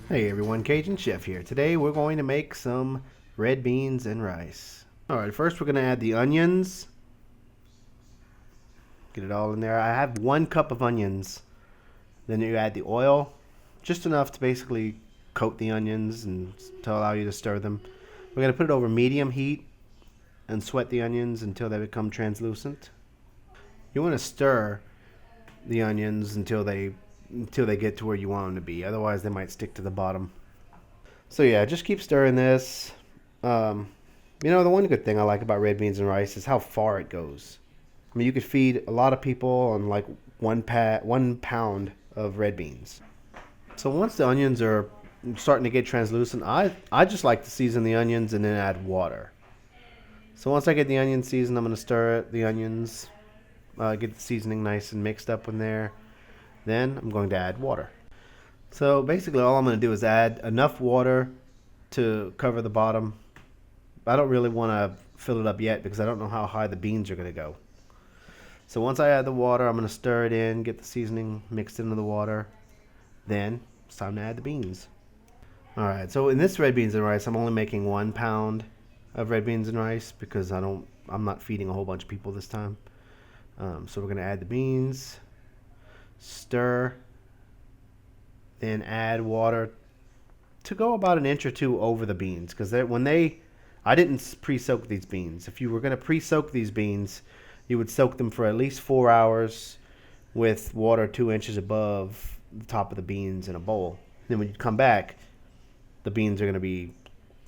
Hey everyone, Cajun Chef here. Today we're going to make some red beans and rice. Alright, first we're going to add the onions. Get it all in there. I have 1 cup of onions. Then you add the oil, just enough to basically coat the onions and to allow you to stir them. We're going to put it over medium heat and sweat the onions until they become translucent. You want to stir the onions until they get to where you want them to be. Otherwise, they might stick to the bottom. So yeah, just keep stirring this. The one good thing I like about red beans and rice is how far it goes. I mean, you could feed a lot of people on like 1 pound of red beans. So once the onions are starting to get translucent, I just like to season the onions and then add water. So once I get the onions seasoned, I'm going to stir the onions, get the seasoning nice and mixed up in there. Then I'm going to add water. So basically all I'm going to do is add enough water to cover the bottom. I don't really want to fill it up yet because I don't know how high the beans are going to go. So once I add the water, I'm going to stir it in, get the seasoning mixed into the water. Then it's time to add the beans. Alright, so in this red beans and rice, I'm only making 1 pound of red beans and rice because I'm not feeding a whole bunch of people this time. So we're going to add the beans. Stir, then add water to go about 1 inch or 2 over the beans because I didn't pre-soak these beans. If you were going to pre-soak these beans, you would soak them for at least 4 hours with water 2 inches above the top of the beans in a bowl. Then when you come back, the beans are going to be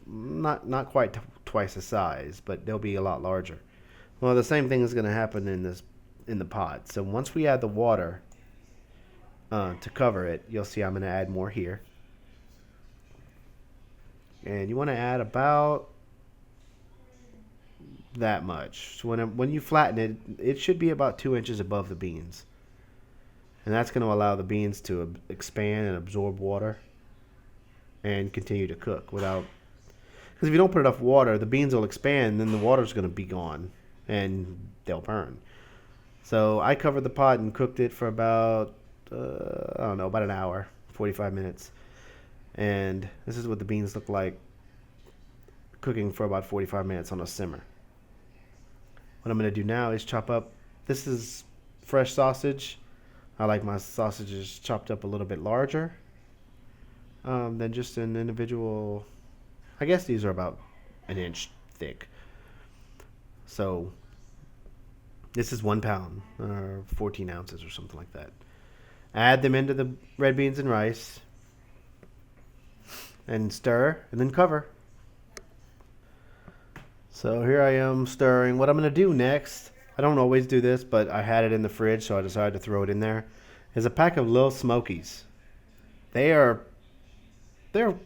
not quite twice the size, but they'll be a lot larger. Well, the same thing is going to happen in the pot. So once we add the water to cover it, you'll see I'm going to add more here. And you want to add about that much. So when you flatten it, it should be about 2 inches above the beans. And that's going to allow the beans to expand and absorb water and continue to cook without... Because if you don't put enough water, the beans will expand, then the water's going to be gone and they'll burn. So I covered the pot and cooked it for about about an hour, 45 minutes. And this is what the beans look like cooking for about 45 minutes on a simmer. What I'm going to do now is chop up, this is fresh sausage. I like my sausages chopped up a little bit larger than just an individual. I guess these are about 1 inch thick. So this is 1 pound, 14 ounces or something like that. Add them into the red beans and rice and stir and then cover. So here I am stirring. What I'm going to do next, I don't always do this, but I had it in the fridge, so I decided to throw it in there, is a pack of little Smokies. They're the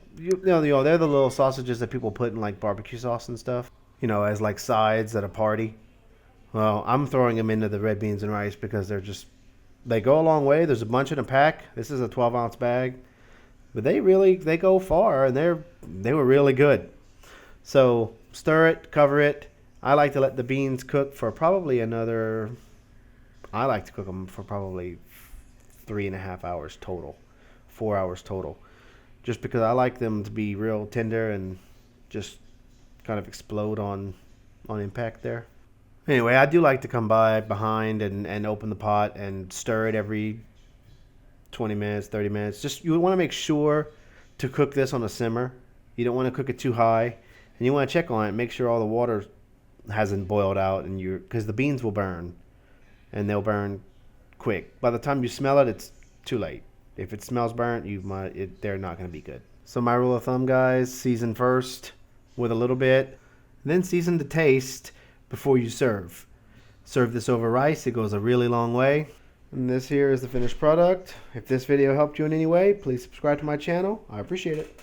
little sausages that people put in like barbecue sauce and stuff, as like sides at a party. Well, I'm throwing them into the red beans and rice because they go a long way. There's a bunch in a pack. This is a 12-ounce bag. But they go far, and they were really good. So stir it, cover it. I like to let the beans cook for probably I like to cook them for probably 3.5 hours total, 4 hours total. Just because I like them to be real tender and just kind of explode on impact there. Anyway, I do like to come behind and open the pot and stir it every 20 minutes, 30 minutes. Just you want to make sure to cook this on a simmer. You don't want to cook it too high. And you want to check on it, make sure all the water hasn't boiled out because the beans will burn and they'll burn quick. By the time you smell it, it's too late. If it smells burnt, they're not going to be good. So my rule of thumb, guys, season first with a little bit, then season to taste before you serve. Serve this over rice. It goes a really long way. And this here is the finished product. If this video helped you in any way, please subscribe to my channel. I appreciate it.